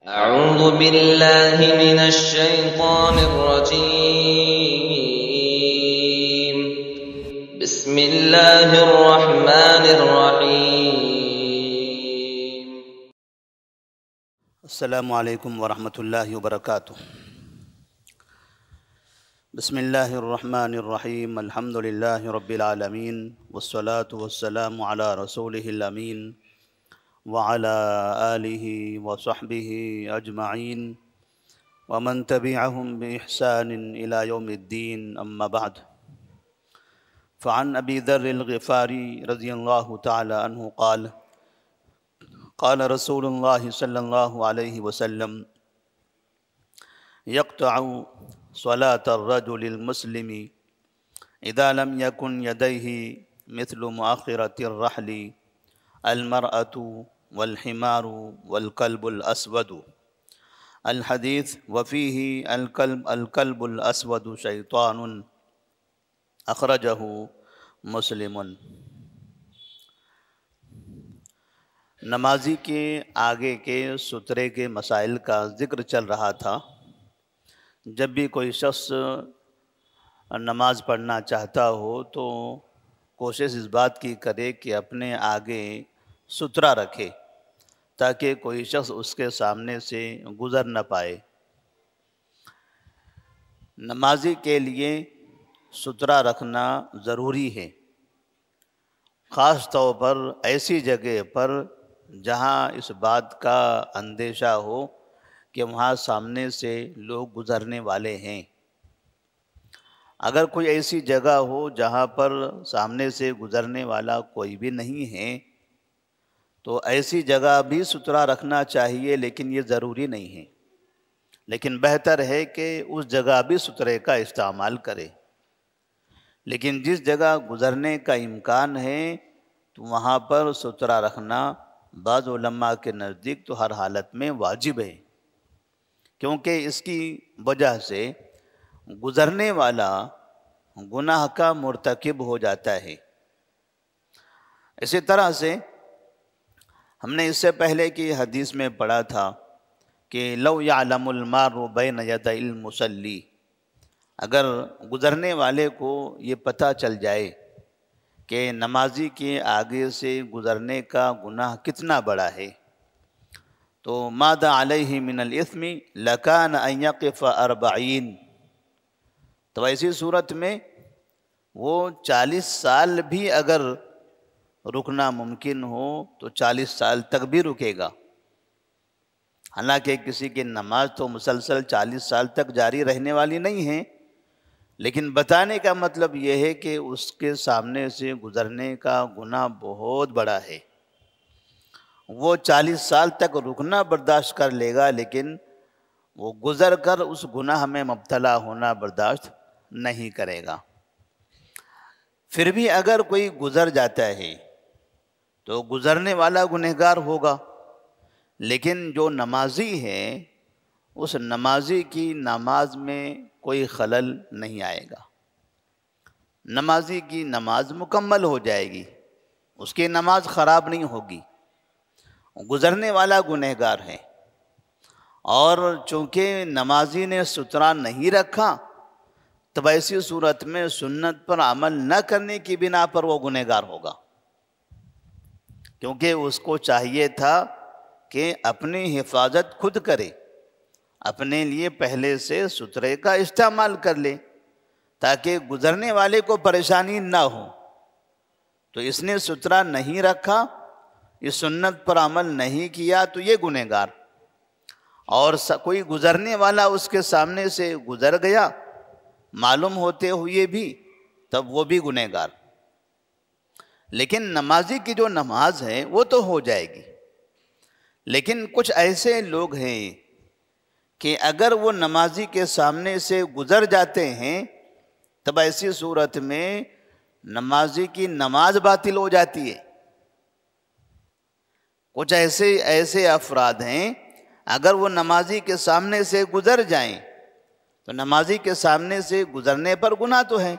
أعوذ بالله من الشيطان الرجيم. بسم الله الرحمن الرحيم. السلام علیکم ورحمۃ اللہ وبرکاتہ۔ بسم اللہ الرحمن الرحیم، الحمد للہ رب العالمین، والصلاة والسلام علی رسولہ الامین وعلی آلہ وصحبہ اجمعین ومن تبعہم بإحسان الی یوم الدین، اما بعد۔ فعن ابی ذر الغفاری رضی اللہ تعالی عنہ قال قال رسول اللہ صلی اللہ علیہ وسلم يقطع صلاة الرجل المسلم اذا لم يكن يديه مثل مؤخرة الرحل المرأة والحمار والكلب الأسود الحديث وفيه الكلب الأسود شيطان أخرجه مسلم۔ نمازی کے آگے کے سترے کے مسائل کا ذکر چل رہا تھا۔ جب بھی کوئی شخص نماز پڑھنا چاہتا ہو تو کوشش اس بات کی کرے کہ اپنے آگے سترا رکھے تاکہ کوئی شخص اس کے سامنے سے گزر نہ پائے۔ نمازی کے لیے سترا رکھنا ضروری ہے، خاص طور پر ایسی جگہ پر جہاں اس بات کا اندیشہ ہو کہ وہاں سامنے سے لوگ گزرنے والے ہیں۔ اگر کوئی ایسی جگہ ہو جہاں پر سامنے سے گزرنے والا کوئی بھی نہیں ہے تو ایسی جگہ بھی سترا رکھنا چاہیے، لیکن یہ ضروری نہیں ہے۔ لیکن بہتر ہے کہ اس جگہ بھی سترے کا استعمال کرے۔ لیکن جس جگہ گزرنے کا امکان ہے تو وہاں پر سترا رکھنا بعض علماء کے نزدیک تو ہر حالت میں واجب ہے، کیونکہ اس کی وجہ سے گزرنے والا گناہ کا مرتکب ہو جاتا ہے۔ اسی طرح سے ہم نے اس سے پہلے کی حدیث میں پڑھا تھا کہ لو یعلم المار بین یدی المصلی، اگر گزرنے والے کو یہ پتہ چل جائے کہ نمازی کے آگے سے گزرنے کا گناہ کتنا بڑا ہے تو ماذا علیہ من الاثم لکان ان یقف 40، تو ایسی صورت میں وہ 40 سال بھی اگر رکنا ممکن ہو تو 40 سال تک بھی رکے گا۔ حالانکہ کسی کی نماز تو مسلسل 40 سال تک جاری رہنے والی نہیں ہے، لیکن بتانے کا مطلب یہ ہے کہ اس کے سامنے سے گزرنے کا گناہ بہت بڑا ہے۔ وہ 40 سال تک رکنا برداشت کر لے گا، لیکن وہ گزر کر اس گناہ میں مبتلا ہونا برداشت نہیں کرے گا۔ پھر بھی اگر کوئی گزر جاتا ہے تو گزرنے والا گنہگار ہوگا، لیکن جو نمازی ہے اس نمازی کی نماز میں کوئی خلل نہیں آئے گا۔ نمازی کی نماز مکمل ہو جائے گی، اس کی نماز خراب نہیں ہوگی۔ گزرنے والا گنہگار ہے، اور چونکہ نمازی نے سترا نہیں رکھا تو ایسی صورت میں سنت پر عمل نہ کرنے کی بنا پر وہ گنہگار ہوگا، کیونکہ اس کو چاہیے تھا کہ اپنی حفاظت خود کرے، اپنے لیے پہلے سے سترے کا استعمال کر لے تاکہ گزرنے والے کو پریشانی نہ ہو۔ تو اس نے سترا نہیں رکھا، اس سنت پر عمل نہیں کیا تو یہ گنہگار، اور کوئی گزرنے والا اس کے سامنے سے گزر گیا معلوم ہوتے ہوئے بھی تب وہ بھی گنہگار۔ لیکن نمازی کی جو نماز ہے وہ تو ہو جائے گی، لیکن کچھ ایسے لوگ ہیں کہ اگر وہ نمازی کے سامنے سے گزر جاتے ہیں تب ایسی صورت میں نمازی کی نماز باطل ہو جاتی ہے۔ کچھ ایسے افراد ہیں اگر وہ نمازی کے سامنے سے گزر جائیں تو نمازی کے سامنے سے گزرنے پر گناہ تو ہے،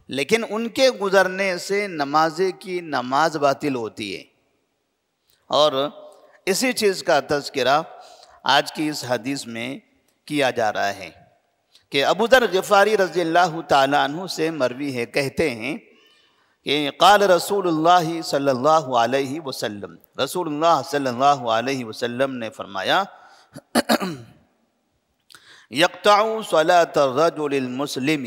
لیکن ان کے گزرنے سے نمازی کی نماز باطل ہوتی ہے۔ اور اسی چیز کا تذکرہ آج کی اس حدیث میں کیا جا رہا ہے کہ ابو ذر غفاری رضی اللہ تعالیٰ عنہ سے مروی ہے، کہتے ہیں کہ قال رسول اللہ صلی اللہ علیہ وسلم، رسول اللہ صلی اللہ علیہ وسلم نے فرمایا یقطع صلاة الرجل المسلم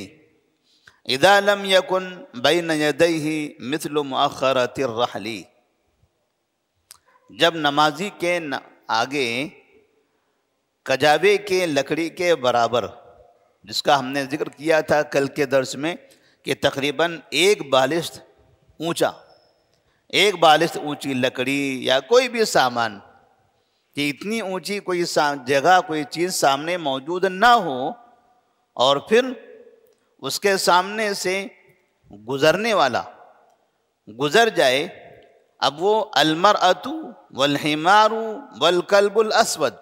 اذا لم يكن بین یدیہ مثل مؤخرۃ الرحل، جب نمازی کے آگے کجاوے کے لکڑی کے برابر، جس کا ہم نے ذکر کیا تھا کل کے درس میں کہ تقریباً ایک بالشت اونچی لکڑی یا کوئی بھی سامان، کہ اتنی اونچی کوئی جگہ کوئی چیز سامنے موجود نہ ہو اور پھر اس کے سامنے سے گزرنے والا گزر جائے، اب وہ المرأۃ والحمار والکلب الاسود،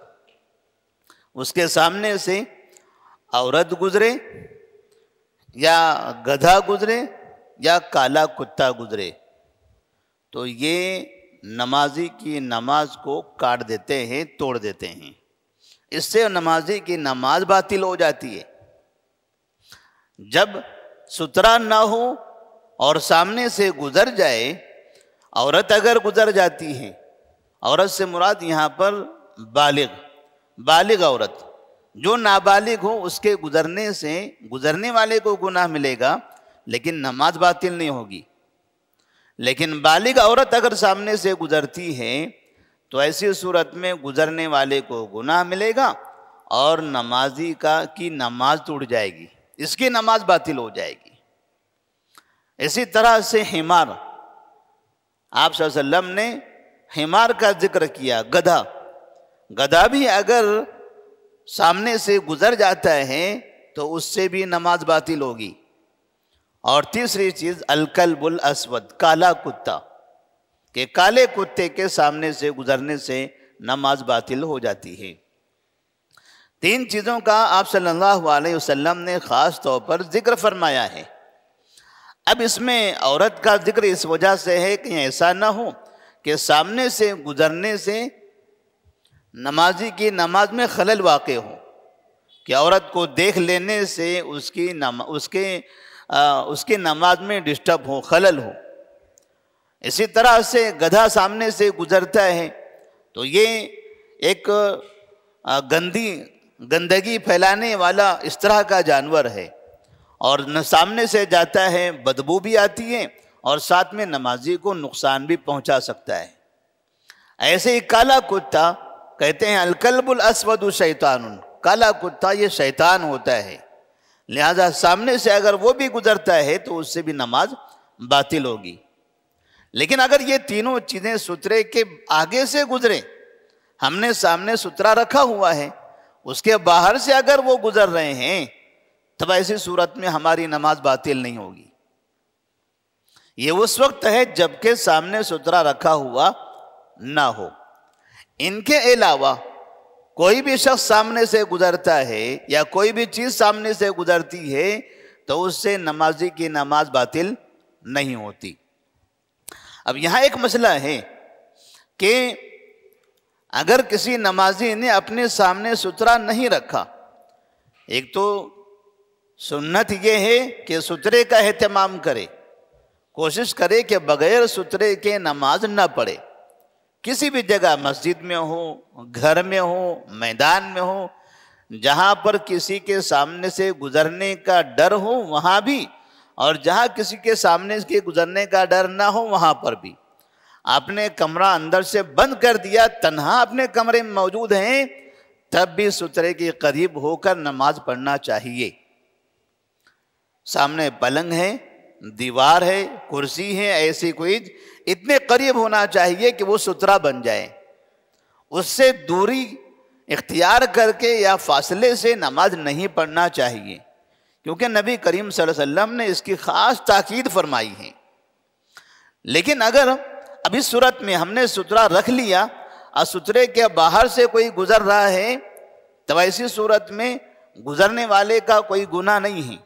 اس کے سامنے سے عورت گزرے یا گدھا گزرے یا کالا کتا گزرے، تو یہ نمازی کی نماز کو کاٹ دیتے ہیں، توڑ دیتے ہیں، اس سے نمازی کی نماز باطل ہو جاتی ہے۔ جب سترا نہ ہو اور سامنے سے گزر جائے، عورت اگر گزر جاتی ہے، عورت سے مراد یہاں پر بالغ عورت، جو نابالغ ہو اس کے گزرنے سے گزرنے والے کو گناہ ملے گا لیکن نماز باطل نہیں ہوگی، لیکن بالغ عورت اگر سامنے سے گزرتی ہے تو ایسی صورت میں گزرنے والے کو گناہ ملے گا اور نمازی کی نماز ٹوٹ جائے گی، اس کی نماز باطل ہو جائے گی۔ اسی طرح سے حمار، آپ صلی اللہ علیہ وسلم نے حمار کا ذکر کیا، گدھا بھی اگر سامنے سے گزر جاتا ہے تو اس سے بھی نماز باطل ہوگی۔ اور تیسری چیز الکلب الاسود، کالا کتا، کہ کالے کتے کے سامنے سے گزرنے سے نماز باطل ہو جاتی ہے۔ تین چیزوں کا آپ صلی اللہ علیہ وسلم نے خاص طور پر ذکر فرمایا ہے۔ اب اس میں عورت کا ذکر اس وجہ سے ہے کہ ایسا نہ ہو کہ سامنے سے گزرنے سے نمازی کی نماز میں خلل واقع ہو، کہ عورت کو دیکھ لینے سے اس کی نماز میں ڈسٹرب ہو، خلل ہو۔ اسی طرح سے گدھا سامنے سے گزرتا ہے تو یہ ایک گندگی پھیلانے والا اس طرح کا جانور ہے، اور سامنے سے جاتا ہے، بدبو بھی آتی ہے اور ساتھ میں نمازی کو نقصان بھی پہنچا سکتا ہے۔ ایسے ہی کالا کتا، کہتے ہیں الکلب الاسود شیطان، کالا کتا یہ شیطان ہوتا ہے، لہذا سامنے سے اگر وہ بھی گزرتا ہے تو اس سے بھی نماز باطل ہوگی۔ لیکن اگر یہ تینوں چیزیں سترے کے آگے سے گزرے، ہم نے سامنے سترا رکھا ہوا ہے، اس کے باہر سے اگر وہ گزر رہے ہیں تب ایسی صورت میں ہماری نماز باطل نہیں ہوگی۔ یہ اس وقت ہے جبکہ سامنے سترا رکھا ہوا نہ ہو۔ ان کے علاوہ کوئی بھی شخص سامنے سے گزرتا ہے یا کوئی بھی چیز سامنے سے گزرتی ہے تو اس سے نمازی کی نماز باطل نہیں ہوتی۔ اب یہاں ایک مسئلہ ہے کہ اگر کسی نمازی نے اپنے سامنے سترا نہیں رکھا، ایک تو سنت یہ ہے کہ سترے کا اہتمام کرے، کوشش کرے کہ بغیر سترے کے نماز نہ پڑھے، کسی بھی جگہ، مسجد میں ہو، گھر میں ہو، میدان میں ہو، جہاں پر کسی کے سامنے سے گزرنے کا ڈر ہو وہاں بھی، اور جہاں کسی کے سامنے سے گزرنے کا ڈر نہ ہو وہاں پر بھی۔ آپ نے کمرہ اندر سے بند کر دیا، تنہا اپنے کمرے میں موجود ہیں، تب بھی سترے کے قریب ہو کر نماز پڑھنا چاہیے۔ سامنے پلنگ ہے، دیوار ہے، کرسی ہے، ایسی کوئی اتنے قریب ہونا چاہیے کہ وہ سترا بن جائے، اس سے دوری اختیار کر کے یا فاصلے سے نماز نہیں پڑھنا چاہیے، کیونکہ نبی کریم صلی اللہ علیہ وسلم نے اس کی خاص تاکید فرمائی ہے۔ لیکن اگر اب اس صورت میں ہم نے سترا رکھ لیا اور سترے کے باہر سے کوئی گزر رہا ہے تو ایسی صورت میں گزرنے والے کا کوئی گناہ نہیں ہے،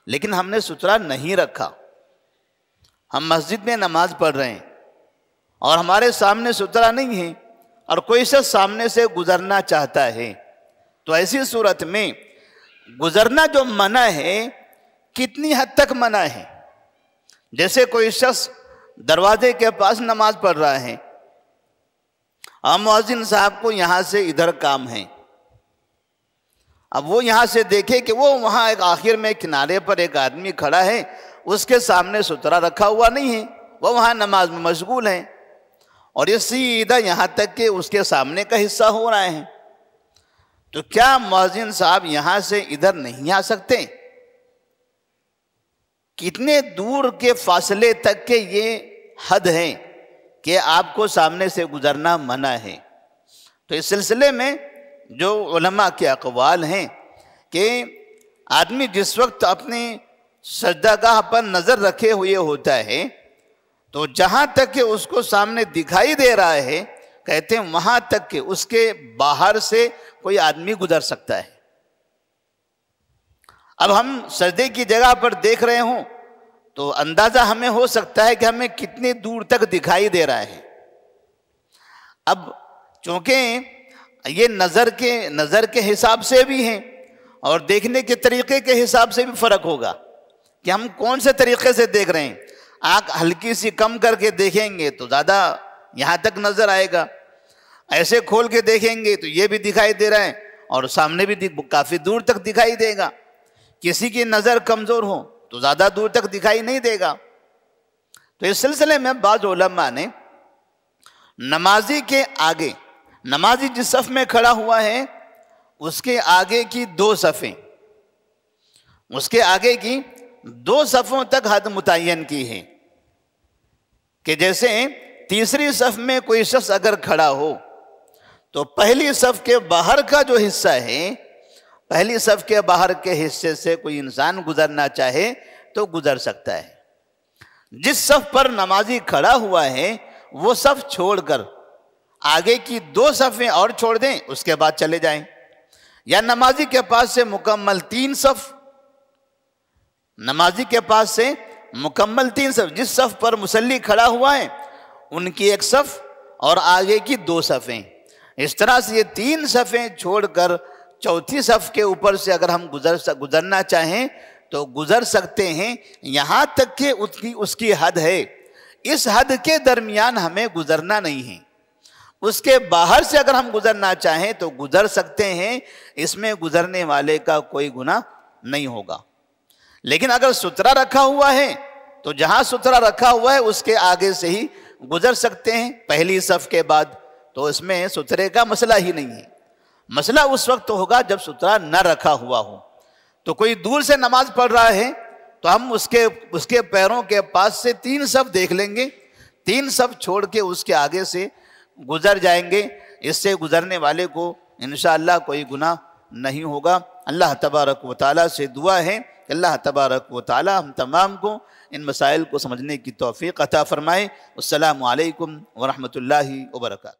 لیکن ہم نے سترا نہیں رکھا، ہم مسجد میں نماز پڑھ رہے ہیں اور ہمارے سامنے سترا نہیں ہے اور کوئی شخص سامنے سے گزرنا چاہتا ہے تو ایسی صورت میں گزرنا جو منع ہے کتنی حد تک منع ہے؟ جیسے کوئی شخص دروازے کے پاس نماز پڑھ رہا ہے اور مؤذن صاحب کو یہاں سے ادھر کام ہے، اب وہ یہاں سے دیکھے کہ وہ وہاں ایک آخر میں کنارے پر ایک آدمی کھڑا ہے، اس کے سامنے سترہ رکھا ہوا نہیں ہے، وہ وہاں نماز میں مشغول ہے، اور یہ سیدھا یہاں تک کہ اس کے سامنے کا حصہ ہو رہا ہے، تو کیا مؤذن صاحب یہاں سے ادھر نہیں آ سکتے؟ کتنے دور کے فاصلے تک کے یہ حد ہے کہ آپ کو سامنے سے گزرنا منع ہے؟ تو اس سلسلے میں جو علماء کے اقوال ہیں کہ آدمی جس وقت اپنی سجدہ گاہ پر نظر رکھے ہوئے ہوتا ہے تو جہاں تک کہ اس کو سامنے دکھائی دے رہا ہے کہتے ہیں وہاں تک کہ اس کے باہر سے کوئی آدمی گزر سکتا ہے۔ اب ہم سجدے کی جگہ پر دیکھ رہے ہوں تو اندازہ ہمیں ہو سکتا ہے کہ ہمیں کتنے دور تک دکھائی دے رہا ہے۔ اب چونکہ یہ نظر کے حساب سے بھی ہیں اور دیکھنے کے طریقے کے حساب سے بھی فرق ہوگا کہ ہم کون سے طریقے سے دیکھ رہے ہیں۔ آنکھ ہلکی سی کم کر کے دیکھیں گے تو زیادہ یہاں تک نظر آئے گا، ایسے کھول کے دیکھیں گے تو یہ بھی دکھائی دے رہا ہے اور سامنے بھی کافی دور تک دکھائی دے گا۔ کسی کی نظر کمزور ہو تو زیادہ دور تک دکھائی نہیں دے گا۔ تو اس سلسلے میں بعض علماء نے نمازی کے آگے، نمازی جس صف میں کھڑا ہوا ہے اس کے آگے کی دو صفیں، اس کے آگے کی دو صفوں تک حد متعین کی ہے کہ جیسے تیسری صف میں کوئی شخص اگر کھڑا ہو تو پہلی صف کے باہر کا جو حصہ ہے، پہلی صف کے باہر کے حصے سے کوئی انسان گزرنا چاہے تو گزر سکتا ہے۔ جس صف پر نمازی کھڑا ہوا ہے وہ صف چھوڑ کر آگے کی دو صفیں اور چھوڑ دیں، اس کے بعد چلے جائیں، یا نمازی کے پاس سے مکمل تین صف، نمازی کے پاس سے مکمل تین صف، جس صف پر مصلی کھڑا ہوا ہے ان کی ایک صف اور آگے کی دو صفیں، اس طرح سے یہ تین صفیں چھوڑ کر چوتھی صف کے اوپر سے اگر ہم گزرنا چاہیں تو گزر سکتے ہیں، یہاں تک کہ اس کی حد ہے، اس حد کے درمیان ہمیں گزرنا نہیں ہے۔ اس کے باہر سے اگر ہم گزرنا چاہیں تو گزر سکتے ہیں، اس میں گزرنے والے کا کوئی گناہ نہیں ہوگا۔ لیکن اگر سترہ رکھا ہوا ہے تو جہاں سترہ رکھا ہوا ہے اس کے آگے سے ہی گزر سکتے ہیں پہلی صف کے بعد، تو اس میں سترے کا مسئلہ ہی نہیں ہے۔ مسئلہ اس وقت ہوگا جب سترہ نہ رکھا ہوا ہو، تو کوئی دور سے نماز پڑھ رہا ہے تو ہم اس کے پیروں کے پاس سے تین صف دیکھ لیں گے، تین صف چھوڑ کے اس کے آگے سے گزر جائیں گے، اس سے گزرنے والے کو انشاءاللہ کوئی گناہ نہیں ہوگا۔ اللہ تبارک و تعالیٰ سے دعا ہے کہ اللہ تبارک و تعالیٰ ہم تمام کو ان مسائل کو سمجھنے کی توفیق عطا فرمائے۔ السلام علیکم ورحمۃ اللہ وبرکاتہ۔